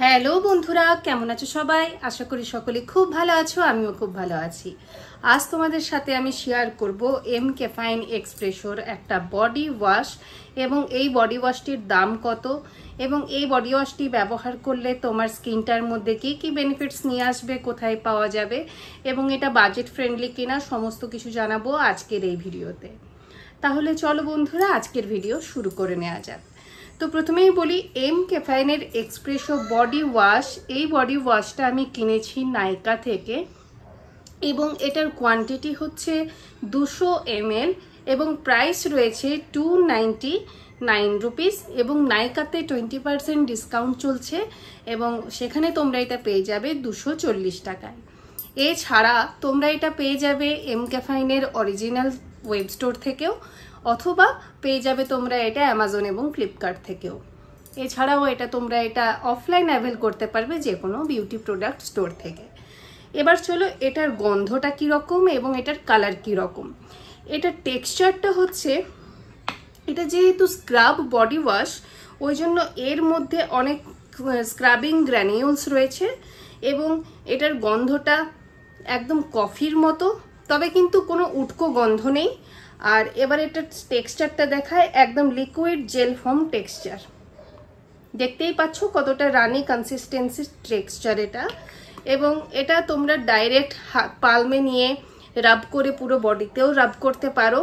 Hello বন্ধুরা, কেমন আছো সবাই? আশা করি সকলে খুব ভালো আছো, আমিও খুব ভালো আছি। আজ তোমাদের সাথে আমি শেয়ার করব এমকে ফাইন এক্সপ্রেসোর একটা বডি ওয়াশ এবং এই বডি ওয়াশটির দাম কত এবং এই বডি ওয়াশটি ব্যবহার করলে তোমার স্কিনটার মধ্যে কি কি বেনিফিটস নিয়ে আসবে, কোথায় পাওয়া যাবে এবং এটা বাজেট ফ্রেন্ডলি কিনা সমস্ত কিছু জানাবো আজকের এই ভিডিওতে। তাহলে চলো বন্ধুরা, আজকের ভিডিও শুরু করে নেওয়া যাক। তো প্রথমেই বলি, এমকে ফাইনের এক্সপ্রেসো বডি ওয়াশ, এই বডি ওয়াশটা আমি কিনেছি নাইকা থেকে এবং এটার কোয়ান্টিটি হচ্ছে 200 ml এবং প্রাইস রয়েছে 299 রুপিস এবং নাইকাতে 20% ডিসকাউন্ট চলছে এবং সেখানে তোমরা এটা পেয়ে যাবে 240 টাকায়। এছাড়া তোমরা এটা পেয়ে যাবে এমকে ফাইনের অরিজিনাল ওয়েব স্টোর থেকেও, অথবা পেয়ে যাবে তোমরা এটা অ্যামাজন এবং ফ্লিপকার্ট থেকেও। এছাড়াও এটা তোমরা এটা অফলাইন অ্যাভেল করতে পারবে যে কোনো বিউটি প্রোডাক্ট স্টোর থেকে। এবার চলো এটার গন্ধটা কীরকম এবং এটার কালার কীরকম। এটার টেক্সচারটা হচ্ছে, এটা যেহেতু স্ক্রাব বডি ওয়াশ ওই জন্য এর মধ্যে অনেক স্ক্রাবিং গ্র্যানিউলস রয়েছে এবং এটার গন্ধটা একদম কফির মতো, তবে কিন্তু কোনো উটকো গন্ধ নেই। আর এবার এটার টেক্সচারটা দেখায় একদম লিকুইড জেল ফর্ম টেক্সচার, দেখতেই পাচ্ছ কতটা রানি কনসিস্টেন্সির টেক্সচার এটা। এবং এটা তোমরা ডাইরেক্ট পালমে নিয়ে রাব করে পুরো বডিতেও রাব করতে পারো,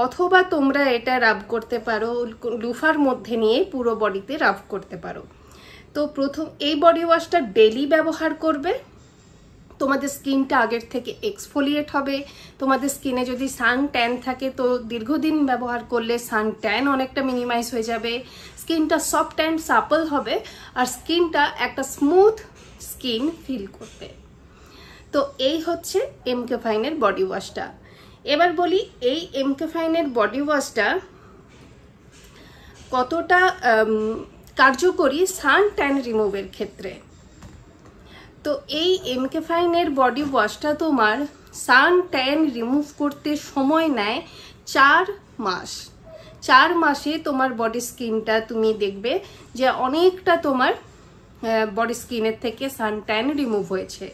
অথবা তোমরা এটা রাব করতে পারো লুফার মধ্যে নিয়ে পুরো বডিতে রাব করতে পারো। তো প্রথম এই বডি ওয়াশটা ডেলি ব্যবহার করবে, তোমাদের স্কিনটা আগের থেকে এক্সফোলিয়েট হবে। তোমাদের স্কিনে যদি সান ট্যান থাকে তো দীর্ঘদিন ব্যবহার করলে সান ট্যান অনেকটা মিনিমাইজ হয়ে যাবে, স্কিনটা সফট অ্যান্ড সাপল হবে আর স্কিনটা একটা স্মুথ স্কিন ফিল করবে। তো এই হচ্ছে এমকে ফাইনের বডি ওয়াশটা। এবার বলি এই এমকে ফাইনের বডি ওয়াশটা কতটা কার্যকরী সান ট্যান রিমুভের ক্ষেত্রে। তো এই এমকে ফাইনের বডি ওয়াশটা তোমার সান ট্যান রিমুভ করতে সময় নেয় 4 মাস। 4 মাসে তোমার বডি স্কিনটা তুমি দেখবে যে অনেকটা তোমার বডি স্কিনের থেকে সান ট্যান রিমুভ হয়েছে।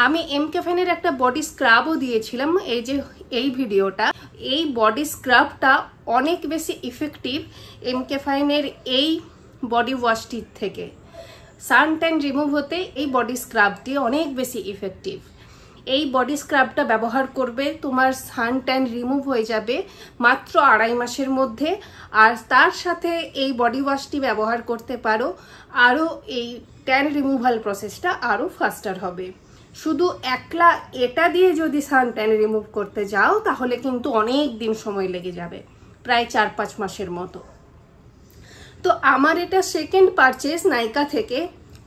আমি এমকে ফাইনের একটা বডি স্ক্রাবও দিয়েছিলাম, এই যে এই ভিডিওটা, এই বডি স্ক্রাবটা অনেক বেশি ইফেক্টিভ এমকে ফাইনের এই বডি ওয়াশটির থেকে। সান ট্যান রিমুভ হতে এই বডি স্ক্রাবটি অনেক বেশি ইফেক্টিভ। এই বডি স্ক্রাবটা ব্যবহার করবে, তোমার সান ট্যান রিমুভ হয়ে যাবে মাত্র 2.5 মাসের মধ্যে। আর তার সাথে এই বডি ওয়াশটি ব্যবহার করতে পারো, আরও এই ট্যান রিমুভাল প্রসেসটা আরও ফাস্টার হবে। শুধু একলা এটা দিয়ে যদি সান ট্যান রিমুভ করতে যাও তাহলে কিন্তু অনেক দিন সময় লেগে যাবে, প্রায় 4-5 মাসের মতো। তো আমার এটা সেকেন্ড পারচেস নাইকা থেকে।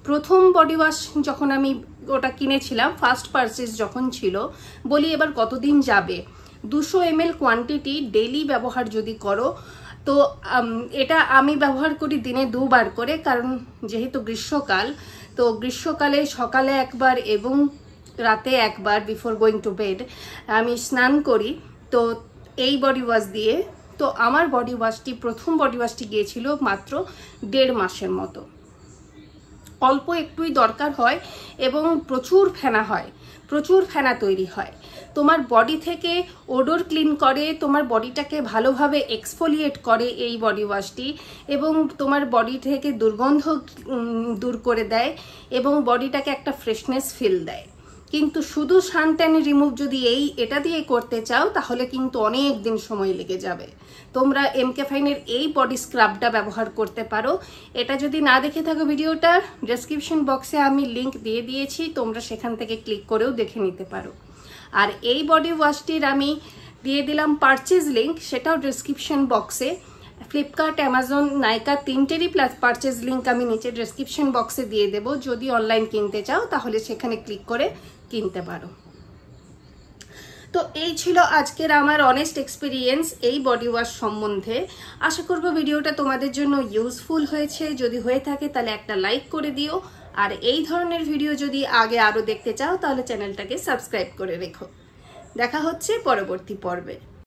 প্রথম বডি ওয়াশ যখন আমি ওটা কিনেছিলাম, ফার্স্ট পারচেস যখন ছিল, বলি এবার কতদিন যাবে। 200 ml কোয়ান্টিটি ডেইলি ব্যবহার যদি করো, তো এটা আমি ব্যবহার করি দিনে 2 বার করে, কারণ যেহেতু গ্রীষ্মকাল, তো গ্রীষ্মকালে সকালে একবার এবং রাতে একবার বিফোর গোয়িং টু বেড আমি স্নান করি তো এই বডি ওয়াশ দিয়ে। তো আমার বডি ওয়াশটি, প্রথম বডি ওয়াশটি গিয়েছিল মাত্র 1.5 মাসের মতো। অল্প একটুই দরকার হয় এবং প্রচুর ফেনা হয়, প্রচুর ফেনা তৈরি হয়। তোমার বডি থেকে ওডোর ক্লিন করে, তোমার বডিটাকে ভালোভাবে এক্সফোলিয়েট করে এই বডি ওয়াশটি এবং তোমার বডি থেকে দুর্গন্ধ দূর করে দেয় এবং বডিটাকে একটা ফ্রেশনেস ফিল দেয়। কিন্তু শুধু সান ট্যান রিমুভ যদি এটা দিয়ে করতে চাও তাহলে কিন্তু অনেক দিন সময় লেগে যাবে। তোমরা এমকে ফাইনের এই বডি স্ক্রাবটা ব্যবহার করতে পারো। এটা যদি না দেখে থাকো ভিডিওটা, ডেসক্রিপশন বক্সে আমি লিংক দিয়ে দিয়েছি, তোমরা সেখান থেকে ক্লিক করেও দেখে নিতে পারো। আর এই বডি ওয়াশটির আমি দিয়ে দিলাম পারচেজ লিঙ্ক, সেটাও ডেসক্রিপশন বক্সে। ফ্লিপকার্ট, অ্যামাজন, নাইকা তিনটেরই পারচেজ লিঙ্ক আমি নিচে ডেসক্রিপশন বক্সে দিয়ে দেবো। যদি অনলাইন কিনতে চাও তাহলে সেখানে ক্লিক করে কিনতে পারো। তো এই ছিল আজকের আমার অনেস্ট এক্সপিরিয়েন্স এই বডি ওয়াশ সম্বন্ধে। আশা করব ভিডিওটা তোমাদের জন্য ইউজফুল হয়েছে। যদি হয়ে থাকে তাহলে একটা লাইক করে দিও, আর এই ধরনের ভিডিও যদি আগে আরও দেখতে চাও তাহলে চ্যানেলটাকে সাবস্ক্রাইব করে রেখো। দেখা হচ্ছে পরবর্তী পর্বে।